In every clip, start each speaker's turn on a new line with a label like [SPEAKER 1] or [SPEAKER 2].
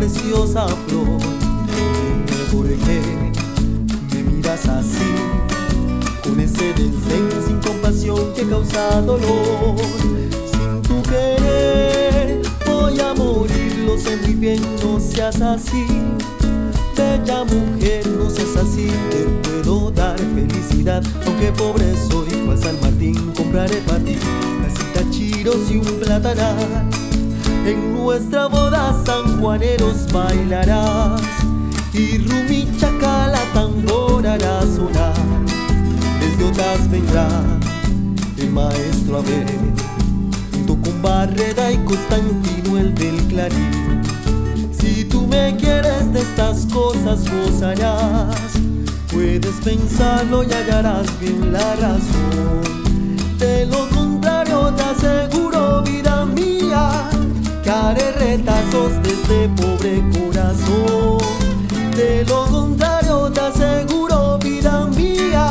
[SPEAKER 1] preciosa flor. Dime por qué me miras así, con ese desdén sin compasión que causa dolor. Sin tu querer voy a morir, lo sé muy bien, no seas así. Bella mujer, no seas así, te puedo dar felicidad. Aunque pobre soy, cual San Martín, compraré para ti casita, chiros y un platanar. En nuestra boda sanjuaneros bailarás y rumi chacala tambor hará sonar. Desde otras vendrá el maestro Abel, junto con Barreda y Constantino el del Clarín. Si tú me quieres de estas cosas gozarás, puedes pensarlo y hallarás bien la razón. De lo contrario te aseguro, vida mía, que haré retazos de este pobre corazón. De lo contrario te aseguro, vida mía,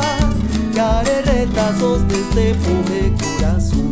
[SPEAKER 1] que haré retazos de este pobre corazón.